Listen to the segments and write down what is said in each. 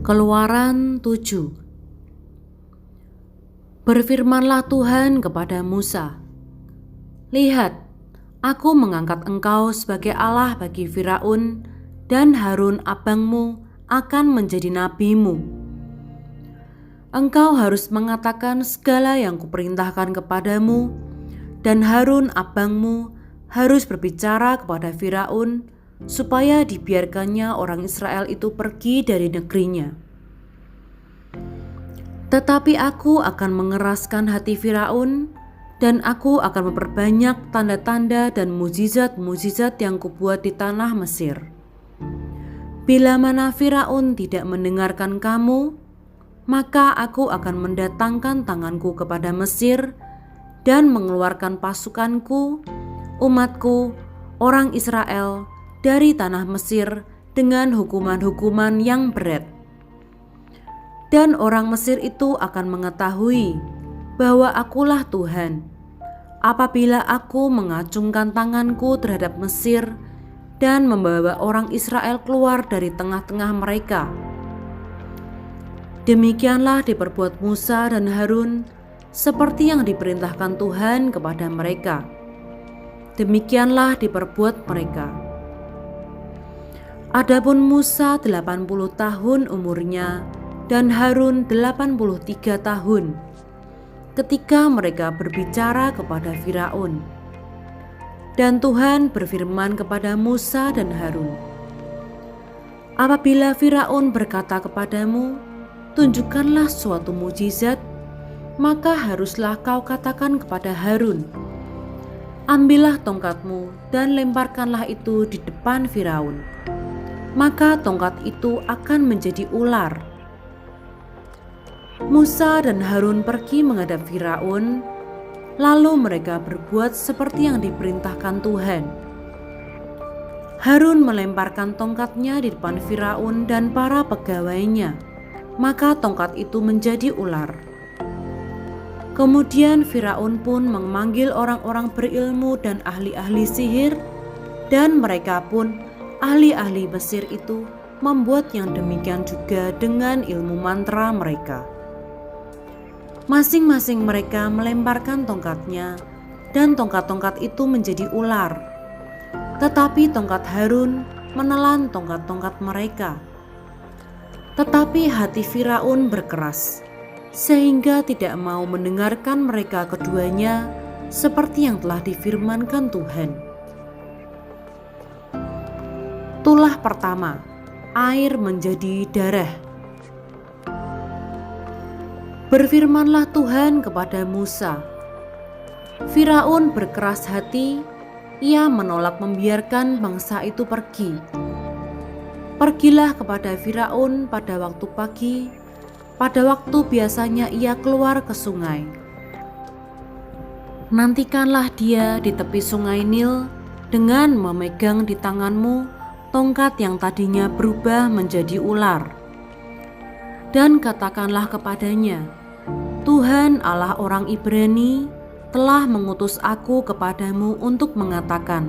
Keluaran 7. Berfirmanlah Tuhan kepada Musa, "Lihat, aku mengangkat engkau sebagai Allah bagi Firaun, dan Harun abangmu akan menjadi nabimu. Engkau harus mengatakan segala yang kuperintahkan kepadamu, dan Harun abangmu harus berbicara kepada Firaun, supaya dibiarkannya orang Israel itu pergi dari negerinya. Tetapi aku akan mengeraskan hati Firaun, dan aku akan memperbanyak tanda-tanda dan mukjizat-mukjizat yang kubuat di tanah Mesir. Bila mana Firaun tidak mendengarkan kamu, maka aku akan mendatangkan tanganku kepada Mesir dan mengeluarkan pasukanku, umatku, orang Israel, dari tanah Mesir dengan hukuman-hukuman yang berat. Dan orang Mesir itu akan mengetahui bahwa akulah Tuhan, apabila aku mengacungkan tanganku terhadap Mesir dan membawa orang Israel keluar dari tengah-tengah mereka." Demikianlah diperbuat Musa dan Harun seperti yang diperintahkan Tuhan kepada mereka. Demikianlah diperbuat mereka. Adapun Musa 80 tahun umurnya dan Harun 83 tahun ketika mereka berbicara kepada Firaun. Dan Tuhan berfirman kepada Musa dan Harun, "Apabila Firaun berkata kepadamu, 'Tunjukkanlah suatu mukjizat,' maka haruslah kau katakan kepada Harun, 'Ambillah tongkatmu dan lemparkanlah itu di depan Firaun,' maka tongkat itu akan menjadi ular." Musa dan Harun pergi menghadap Firaun, lalu mereka berbuat seperti yang diperintahkan Tuhan. Harun melemparkan tongkatnya di depan Firaun dan para pegawainya, maka tongkat itu menjadi ular. Kemudian Firaun pun memanggil orang-orang berilmu dan ahli-ahli sihir, dan mereka pun ahli-ahli Mesir itu membuat yang demikian juga dengan ilmu mantra mereka. Masing-masing mereka melemparkan tongkatnya, dan tongkat-tongkat itu menjadi ular. Tetapi tongkat Harun menelan tongkat-tongkat mereka. Tetapi hati Firaun berkeras, sehingga tidak mau mendengarkan mereka keduanya, seperti yang telah difirmankan Tuhan. Tulah pertama, air menjadi darah. Berfirmanlah Tuhan kepada Musa, "Firaun berkeras hati, ia menolak membiarkan bangsa itu pergi. Pergilah kepada Firaun pada waktu pagi, pada waktu biasanya ia keluar ke sungai. Nantikanlah dia di tepi sungai Nil dengan memegang di tanganmu tongkat yang tadinya berubah menjadi ular. Dan katakanlah kepadanya, 'Tuhan Allah orang Ibrani telah mengutus aku kepadamu untuk mengatakan,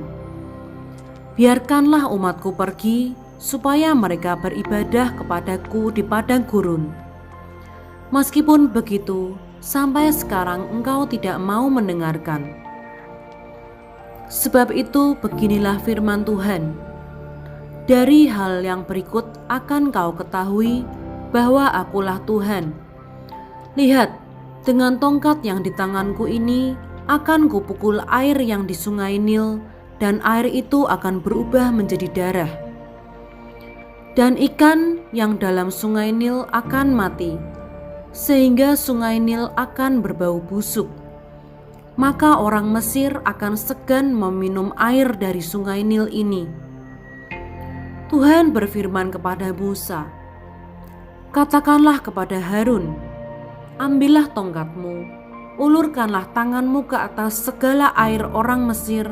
biarkanlah umatku pergi supaya mereka beribadah kepadaku di padang gurun. Meskipun begitu, sampai sekarang engkau tidak mau mendengarkan. Sebab itu beginilah firman Tuhan, dari hal yang berikut akan kau ketahui bahwa akulah Tuhan. Lihat, dengan tongkat yang di tanganku ini akan kupukul air yang di sungai Nil, dan air itu akan berubah menjadi darah. Dan ikan yang dalam sungai Nil akan mati, sehingga sungai Nil akan berbau busuk. Maka orang Mesir akan segan meminum air dari sungai Nil ini." Tuhan berfirman kepada Musa, "Katakanlah kepada Harun, ambillah tongkatmu, ulurkanlah tanganmu ke atas segala air orang Mesir,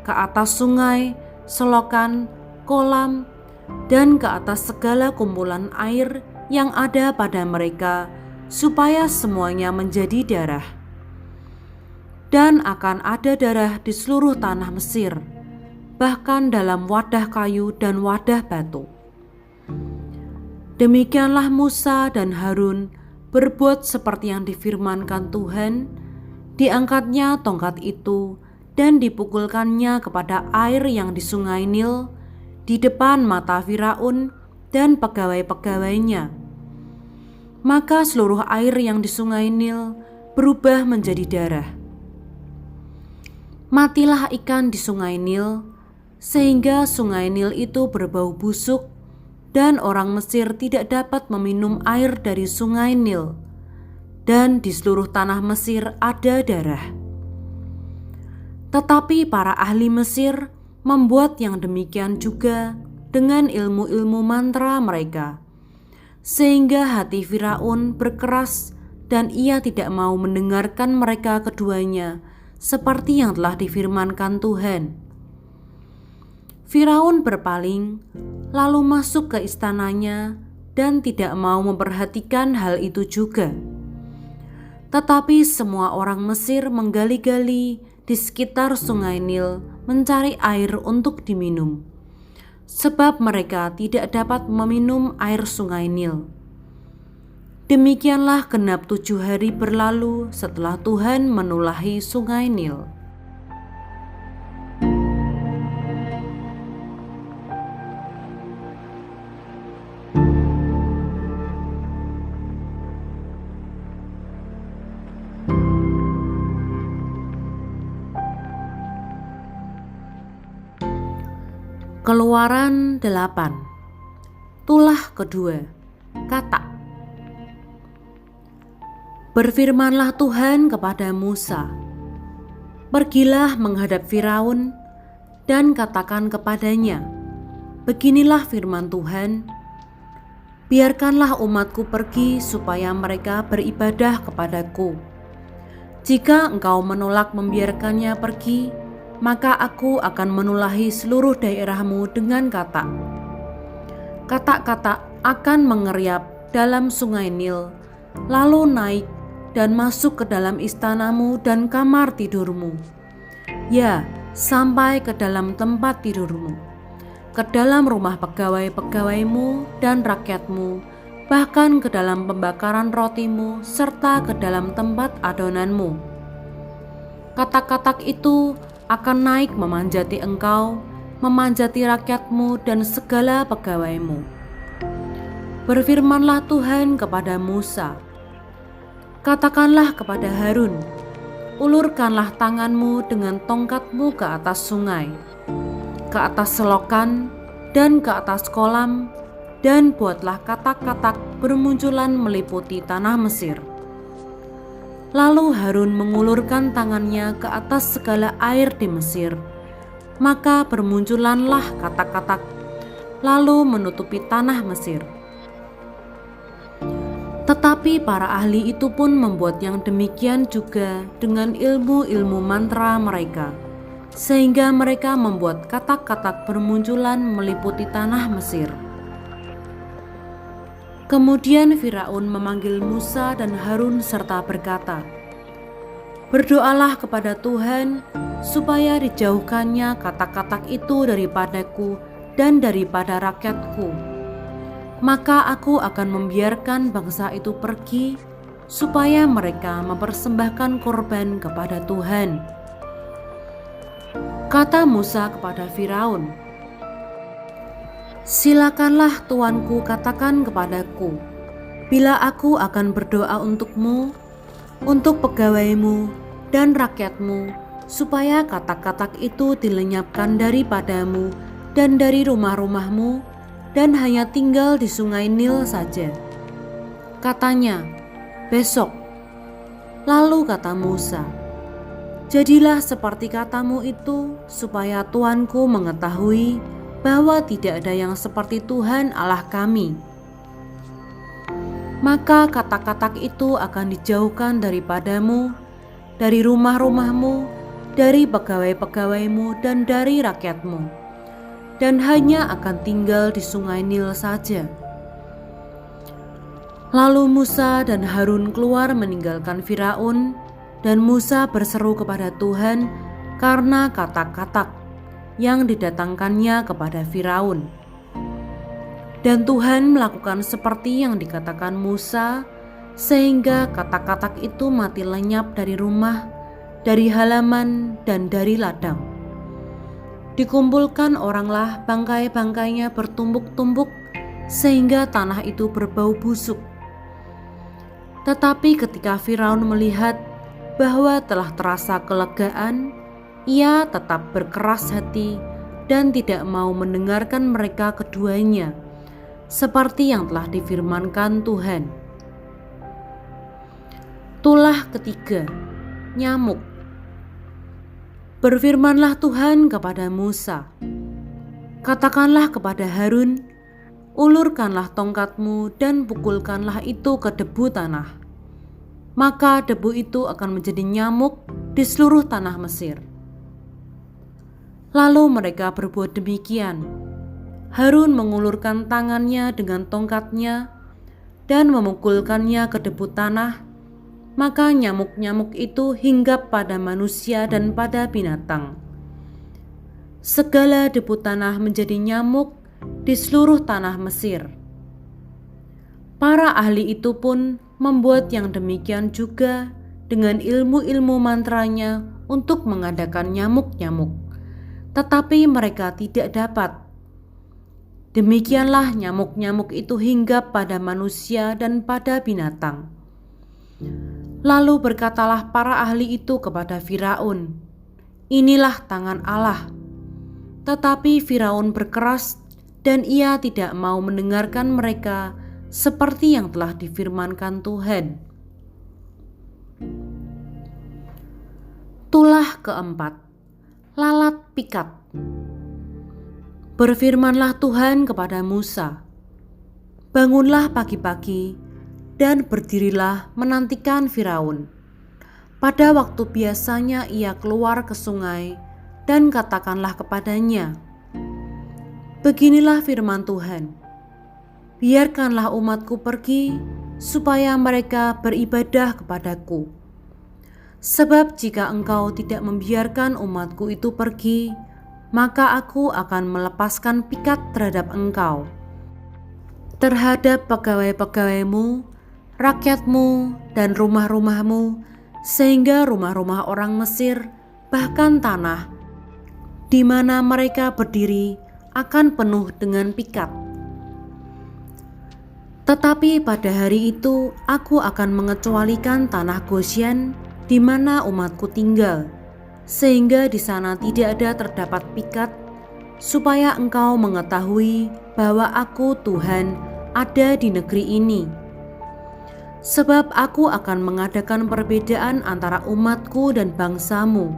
ke atas sungai, selokan, kolam, dan ke atas segala kumpulan air yang ada pada mereka, supaya semuanya menjadi darah. Dan akan ada darah di seluruh tanah Mesir, bahkan dalam wadah kayu dan wadah batu. Demikianlah Musa dan Harun berbuat seperti yang difirmankan Tuhan. Diangkatnya tongkat itu dan dipukulkannya kepada air yang di sungai Nil di depan mata Firaun dan pegawai-pegawainya. Maka seluruh air yang di sungai Nil berubah menjadi darah. Matilah ikan di sungai Nil, sehingga sungai Nil itu berbau busuk, dan orang Mesir tidak dapat meminum air dari sungai Nil, dan di seluruh tanah Mesir ada darah. Tetapi para ahli Mesir membuat yang demikian juga dengan ilmu-ilmu mantra mereka, sehingga hati Firaun berkeras dan ia tidak mau mendengarkan mereka keduanya seperti yang telah difirmankan Tuhan. Firaun berpaling lalu masuk ke istananya dan tidak mau memperhatikan hal itu juga. Tetapi semua orang Mesir menggali-gali di sekitar sungai Nil mencari air untuk diminum, sebab mereka tidak dapat meminum air sungai Nil. Demikianlah genap 7 hari berlalu setelah Tuhan menulahi sungai Nil. Keluaran 8. Tulah kedua. Kata. Berfirmanlah Tuhan kepada Musa, "Pergilah menghadap Firaun dan katakan kepadanya, beginilah firman Tuhan, biarkanlah umatku pergi supaya mereka beribadah kepadaku. Jika engkau menolak membiarkannya pergi, maka aku akan menulahi seluruh daerahmu dengan katak. Katak-katak akan mengeriap dalam sungai Nil, lalu naik dan masuk ke dalam istanamu dan kamar tidurmu. Ya, sampai ke dalam tempat tidurmu, ke dalam rumah pegawai-pegawaimu dan rakyatmu, bahkan ke dalam pembakaran rotimu, serta ke dalam tempat adonanmu. Katak-katak itu akan naik memanjati engkau, memanjati rakyatmu dan segala pegawaimu." Berfirmanlah Tuhan kepada Musa, "Katakanlah kepada Harun, ulurkanlah tanganmu dengan tongkatmu ke atas sungai, ke atas selokan dan ke atas kolam, dan buatlah katak-katak bermunculan meliputi tanah Mesir." Lalu Harun mengulurkan tangannya ke atas segala air di Mesir, maka bermunculanlah katak-katak, lalu menutupi tanah Mesir. Tetapi para ahli itu pun membuat yang demikian juga dengan ilmu-ilmu mantra mereka, sehingga mereka membuat katak-katak bermunculan meliputi tanah Mesir. Kemudian Firaun memanggil Musa dan Harun serta berkata, "Berdoalah kepada Tuhan supaya dijauhkannya katak-katak itu daripadaku dan daripada rakyatku. Maka aku akan membiarkan bangsa itu pergi supaya mereka mempersembahkan korban kepada Tuhan." Kata Musa kepada Firaun, "Silakanlah tuanku katakan kepadaku, bila aku akan berdoa untukmu, untuk pegawaimu dan rakyatmu, supaya katak-katak itu dilenyapkan daripadamu dan dari rumah-rumahmu, dan hanya tinggal di sungai Nil saja." Katanya, "Besok." Lalu kata Musa, "Jadilah seperti katamu itu, supaya tuanku mengetahui bahwa tidak ada yang seperti Tuhan Allah kami. Maka katak-katak itu akan dijauhkan daripadamu, dari rumah-rumahmu, dari pegawai-pegawaimu dan dari rakyatmu, dan hanya akan tinggal di sungai Nil saja." Lalu Musa dan Harun keluar meninggalkan Firaun, dan Musa berseru kepada Tuhan karena katak-katak yang didatangkannya kepada Firaun. Dan Tuhan melakukan seperti yang dikatakan Musa, sehingga katak-katak itu mati lenyap dari rumah, dari halaman, dan dari ladang. Dikumpulkan oranglah bangkai-bangkainya bertumpuk-tumpuk, sehingga tanah itu berbau busuk. Tetapi ketika Firaun melihat bahwa telah terasa kelegaan, ia tetap berkeras hati dan tidak mau mendengarkan mereka keduanya, seperti yang telah difirmankan Tuhan. Tulah ketiga, nyamuk. Berfirmanlah Tuhan kepada Musa, katakanlah kepada Harun, ulurkanlah tongkatmu dan pukulkanlah itu ke debu tanah. Maka debu itu akan menjadi nyamuk di seluruh tanah Mesir. Lalu mereka berbuat demikian. Harun mengulurkan tangannya dengan tongkatnya dan memukulkannya ke debu tanah, maka nyamuk-nyamuk itu hinggap pada manusia dan pada binatang. Segala debu tanah menjadi nyamuk di seluruh tanah Mesir. Para ahli itu pun membuat yang demikian juga dengan ilmu-ilmu mantranya untuk mengadakan nyamuk-nyamuk, tetapi mereka tidak dapat. Demikianlah nyamuk-nyamuk itu hinggap pada manusia dan pada binatang. Lalu berkatalah para ahli itu kepada Firaun, inilah tangan Allah. Tetapi Firaun berkeras dan ia tidak mau mendengarkan mereka seperti yang telah difirmankan Tuhan. Tulah keempat, lalat pikat. Berfirmanlah Tuhan kepada Musa, bangunlah pagi-pagi dan berdirilah menantikan Firaun. Pada waktu biasanya ia keluar ke sungai, dan katakanlah kepadanya, beginilah firman Tuhan, biarkanlah umatku pergi, supaya mereka beribadah kepadaku. Sebab jika engkau tidak membiarkan umatku itu pergi, maka aku akan melepaskan pikat terhadap engkau, terhadap pegawai-pegawaimu, rakyatmu, dan rumah-rumahmu, sehingga rumah-rumah orang Mesir, bahkan tanah di mana mereka berdiri, akan penuh dengan pikat. Tetapi pada hari itu aku akan mengecualikan tanah Gosyen di mana umatku tinggal, sehingga di sana tidak ada terdapat pikat, supaya engkau mengetahui bahwa aku Tuhan ada di negeri ini. Sebab aku akan mengadakan perbedaan antara umatku dan bangsamu.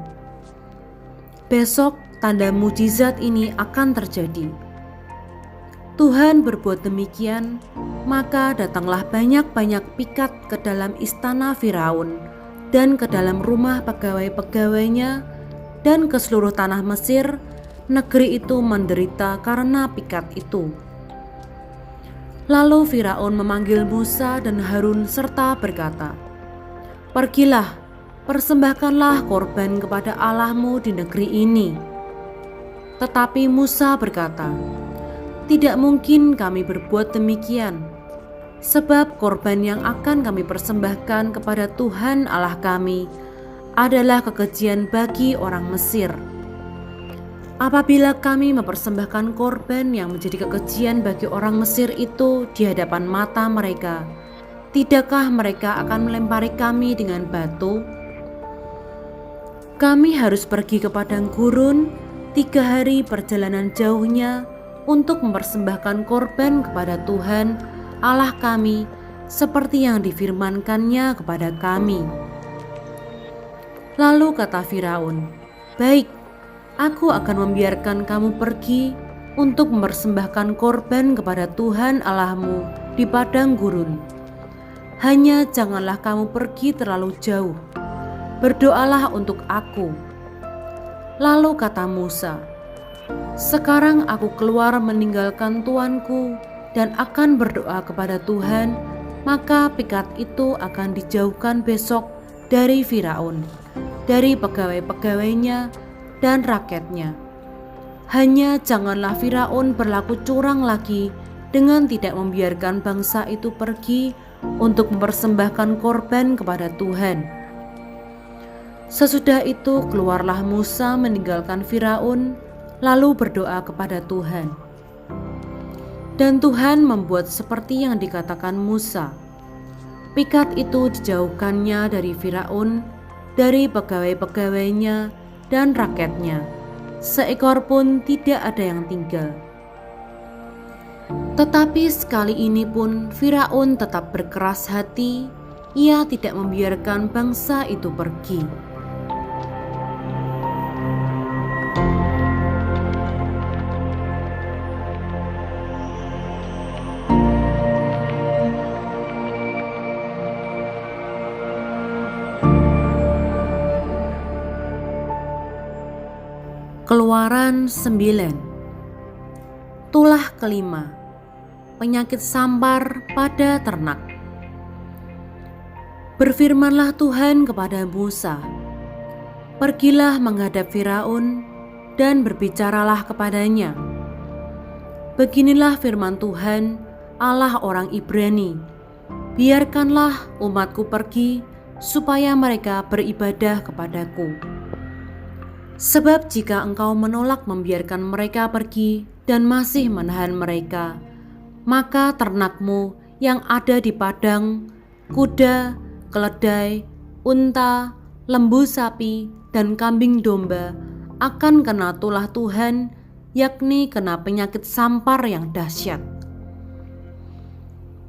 Besok tanda mujizat ini akan terjadi. Tuhan berbuat demikian, maka datanglah banyak-banyak pikat ke dalam istana Firaun dan ke dalam rumah pegawai-pegawainya dan ke seluruh tanah Mesir. Negeri itu menderita karena pikat itu. Lalu Firaun memanggil Musa dan Harun serta berkata, pergilah, persembahkanlah korban kepada Allahmu di negeri ini. Tetapi Musa berkata, tidak mungkin kami berbuat demikian, sebab korban yang akan kami persembahkan kepada Tuhan Allah kami adalah kekejian bagi orang Mesir. Apabila kami mempersembahkan korban yang menjadi kekejian bagi orang Mesir itu di hadapan mata mereka, tidakkah mereka akan melempari kami dengan batu? Kami harus pergi ke padang gurun 3 hari perjalanan jauhnya untuk mempersembahkan korban kepada Tuhan Allah kami seperti yang difirmankannya kepada kami. Lalu kata Firaun, baik, aku akan membiarkan kamu pergi untuk mempersembahkan korban kepada Tuhan Allahmu di padang gurun. Hanya janganlah kamu pergi terlalu jauh. Berdoalah untuk aku. Lalu kata Musa, sekarang aku keluar meninggalkan tuanku dan akan berdoa kepada Tuhan, maka pikat itu akan dijauhkan besok dari Firaun, dari pegawai-pegawainya dan rakyatnya. Hanya janganlah Firaun berlaku curang lagi dengan tidak membiarkan bangsa itu pergi untuk mempersembahkan korban kepada Tuhan. Sesudah itu keluarlah Musa meninggalkan Firaun, lalu berdoa kepada Tuhan. Dan Tuhan membuat seperti yang dikatakan Musa. Pikat itu dijauhkannya dari Firaun, dari pegawai-pegawainya dan rakyatnya. Seekor pun tidak ada yang tinggal. Tetapi sekali ini pun Firaun tetap berkeras hati, ia tidak membiarkan bangsa itu pergi. Keluaran 9. Tulah kelima, penyakit sampar pada ternak. Berfirmanlah Tuhan kepada Musa, "Pergilah menghadap Firaun dan berbicaralah kepadanya. Beginilah firman Tuhan, Allah orang Ibrani, biarkanlah umatku pergi supaya mereka beribadah kepadaku. Sebab jika engkau menolak membiarkan mereka pergi dan masih menahan mereka, maka ternakmu yang ada di padang, kuda, keledai, unta, lembu sapi, dan kambing domba akan kena tulah Tuhan, yakni kena penyakit sampar yang dahsyat.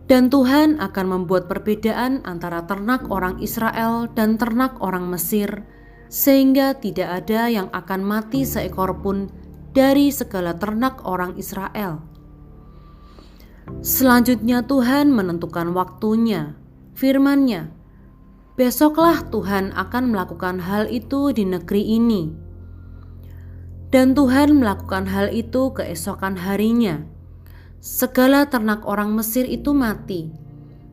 Dan Tuhan akan membuat perbedaan antara ternak orang Israel dan ternak orang Mesir, sehingga tidak ada yang akan mati seekor pun dari segala ternak orang Israel." Selanjutnya Tuhan menentukan waktunya. Firman-Nya, "Besoklah Tuhan akan melakukan hal itu di negeri ini." Dan Tuhan melakukan hal itu keesokan harinya. Segala ternak orang Mesir itu mati,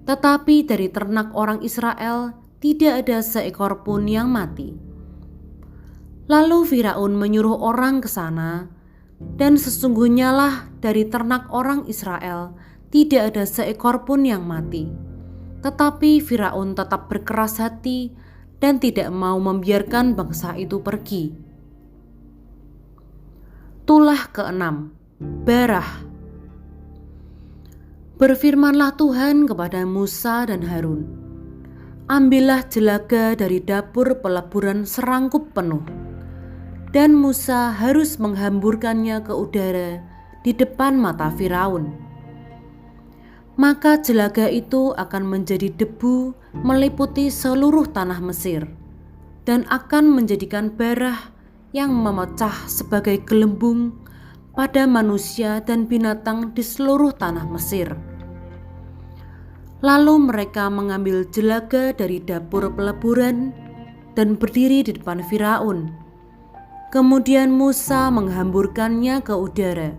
tetapi dari ternak orang Israel tidak ada seekor pun yang mati. Lalu Firaun menyuruh orang ke sana, dan sesungguhnya lah dari ternak orang Israel tidak ada seekor pun yang mati. Tetapi Firaun tetap berkeras hati dan tidak mau membiarkan bangsa itu pergi. Tulah keenam, Barah. Berfirmanlah Tuhan kepada Musa dan Harun, "Ambillah jelaga dari dapur peleburan serangkup penuh." Dan Musa harus menghamburkannya ke udara di depan mata Firaun. Maka jelaga itu akan menjadi debu meliputi seluruh tanah Mesir, dan akan menjadikan barah yang memecah sebagai gelembung pada manusia dan binatang di seluruh tanah Mesir. Lalu mereka mengambil jelaga dari dapur peleburan dan berdiri di depan Firaun. Kemudian Musa menghamburkannya ke udara.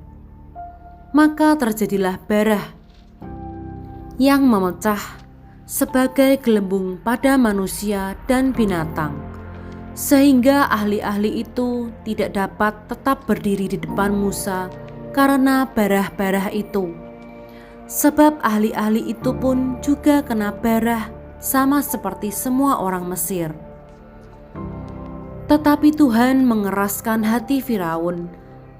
Maka terjadilah barah yang memecah sebagai gelembung pada manusia dan binatang, sehingga ahli-ahli itu tidak dapat tetap berdiri di depan Musa karena barah-barah itu. Sebab ahli-ahli itu pun juga kena barah sama seperti semua orang Mesir. Tetapi Tuhan mengeraskan hati Firaun,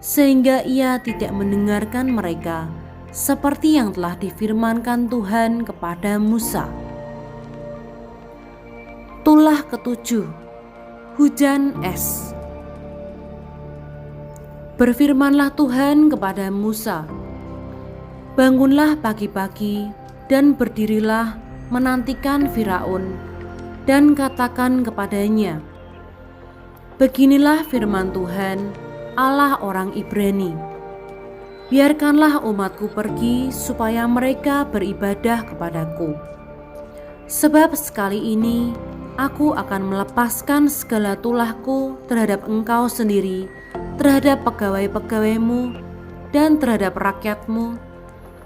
sehingga ia tidak mendengarkan mereka, seperti yang telah difirmankan Tuhan kepada Musa. Tulah ketujuh, hujan es. Berfirmanlah Tuhan kepada Musa, "Bangunlah pagi-pagi dan berdirilah menantikan Firaun, dan katakan kepadanya, beginilah firman Tuhan, Allah orang Ibrani. Biarkanlah umatku pergi supaya mereka beribadah kepadaku. Sebab sekali ini aku akan melepaskan segala tulahku terhadap engkau sendiri, terhadap pegawai-pegawaimu, dan terhadap rakyatmu,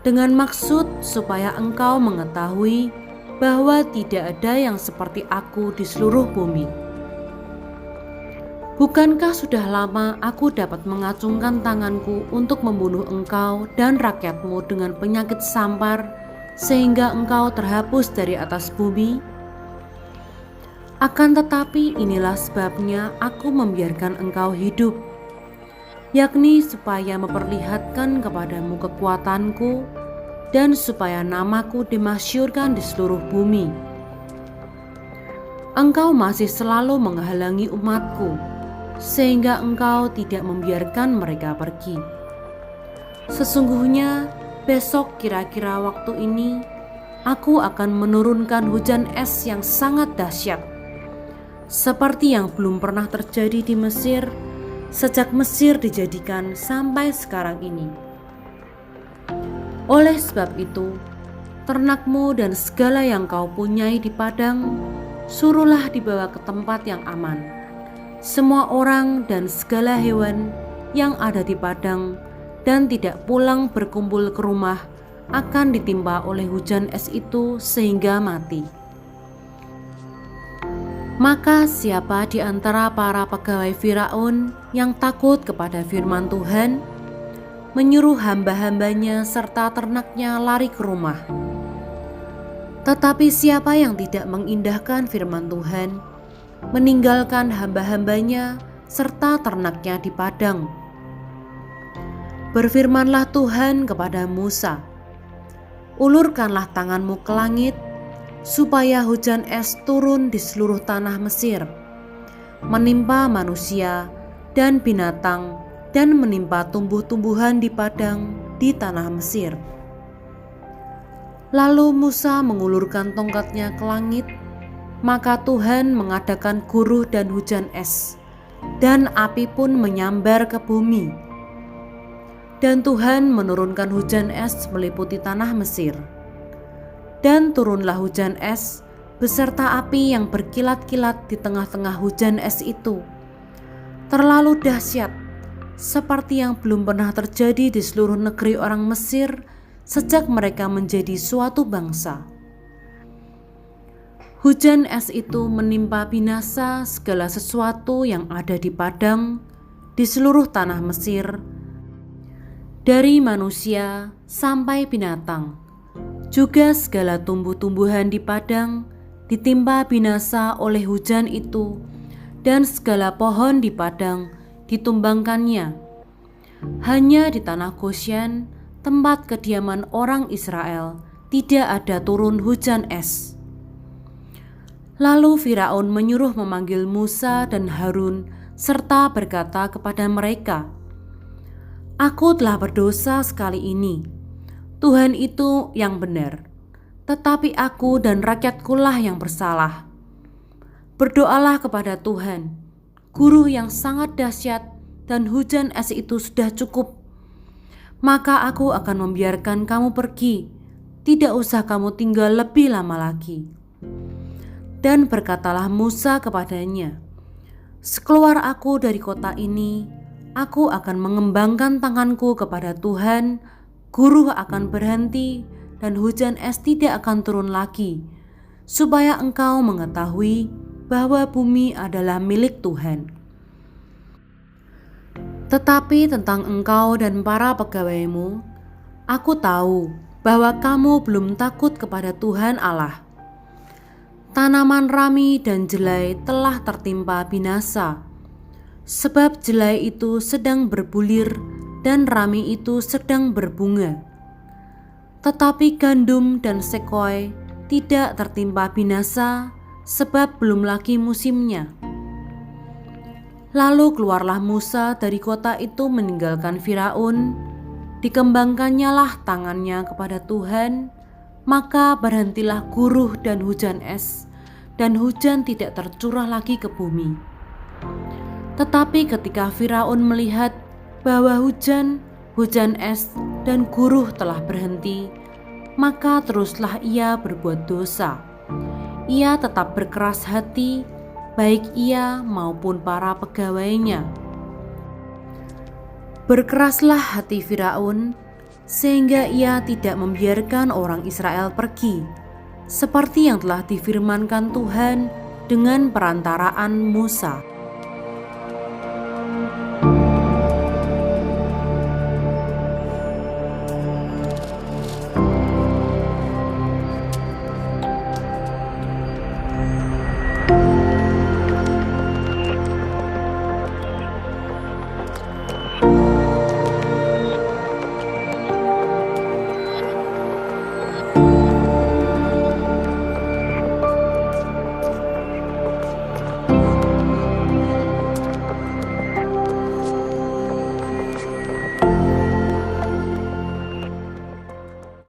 dengan maksud supaya engkau mengetahui bahwa tidak ada yang seperti aku di seluruh bumi. Bukankah sudah lama aku dapat mengacungkan tanganku untuk membunuh engkau dan rakyatmu dengan penyakit sampar, sehingga engkau terhapus dari atas bumi? Akan tetapi inilah sebabnya aku membiarkan engkau hidup, yakni supaya memperlihatkan kepadamu kekuatanku dan supaya namaku dimasyhurkan di seluruh bumi. Engkau masih selalu menghalangi umatku, sehingga engkau tidak membiarkan mereka pergi. Sesungguhnya besok kira-kira waktu ini aku akan menurunkan hujan es yang sangat dahsyat, seperti yang belum pernah terjadi di Mesir sejak Mesir dijadikan sampai sekarang ini. Oleh sebab itu, ternakmu dan segala yang kau punyai di padang suruhlah dibawa ke tempat yang aman. Semua orang dan segala hewan yang ada di padang dan tidak pulang berkumpul ke rumah akan ditimpa oleh hujan es itu sehingga mati. Maka siapa di antara para pegawai Firaun yang takut kepada firman Tuhan, menyuruh hamba-hambanya serta ternaknya lari ke rumah. Tetapi siapa yang tidak mengindahkan firman Tuhan, meninggalkan hamba-hambanya serta ternaknya di padang. Berfirmanlah Tuhan kepada Musa, ulurkanlah tanganmu ke langit, supaya hujan es turun di seluruh tanah Mesir, menimpa manusia dan binatang, dan menimpa tumbuh-tumbuhan di padang di tanah Mesir. Lalu Musa mengulurkan tongkatnya ke langit, maka Tuhan mengadakan guruh dan hujan es, dan api pun menyambar ke bumi. Dan Tuhan menurunkan hujan es meliputi tanah Mesir. Dan turunlah hujan es beserta api yang berkilat-kilat di tengah-tengah hujan es itu. Terlalu dahsyat, seperti yang belum pernah terjadi di seluruh negeri orang Mesir sejak mereka menjadi suatu bangsa. Hujan es itu menimpa binasa segala sesuatu yang ada di padang di seluruh tanah Mesir, dari manusia sampai binatang. Juga segala tumbuh-tumbuhan di padang ditimpa binasa oleh hujan itu, dan segala pohon di padang ditumbangkannya. Hanya di tanah Gosyen, tempat kediaman orang Israel, tidak ada turun hujan es. Lalu Firaun menyuruh memanggil Musa dan Harun serta berkata kepada mereka, "Aku telah berdosa sekali ini. Tuhan itu yang benar, tetapi aku dan rakyatkulah yang bersalah. Berdoalah kepada Tuhan, guruh yang sangat dahsyat dan hujan es itu sudah cukup. Maka aku akan membiarkan kamu pergi, tidak usah kamu tinggal lebih lama lagi." Dan berkatalah Musa kepadanya, "Sekeluar aku dari kota ini, aku akan mengembangkan tanganku kepada Tuhan, guruh akan berhenti dan hujan es tidak akan turun lagi, supaya engkau mengetahui bahwa bumi adalah milik Tuhan. Tetapi tentang engkau dan para pegawaimu, aku tahu bahwa kamu belum takut kepada Tuhan Allah. Tanaman rami dan jelai telah tertimpa binasa, sebab jelai itu sedang berbulir dan rami itu sedang berbunga. Tetapi gandum dan sekoi tidak tertimpa binasa, sebab belum lagi musimnya." Lalu keluarlah Musa dari kota itu meninggalkan Firaun, dikembangkannya lah tangannya kepada Tuhan, maka berhentilah guruh dan hujan es, dan hujan tidak tercurah lagi ke bumi. Tetapi ketika Firaun melihat bahwa hujan es, dan guruh telah berhenti, maka teruslah ia berbuat dosa. Ia tetap berkeras hati, baik ia maupun para pegawainya. Berkeraslah hati Firaun, sehingga ia tidak membiarkan orang Israel pergi, seperti yang telah difirmankan Tuhan dengan perantaraan Musa.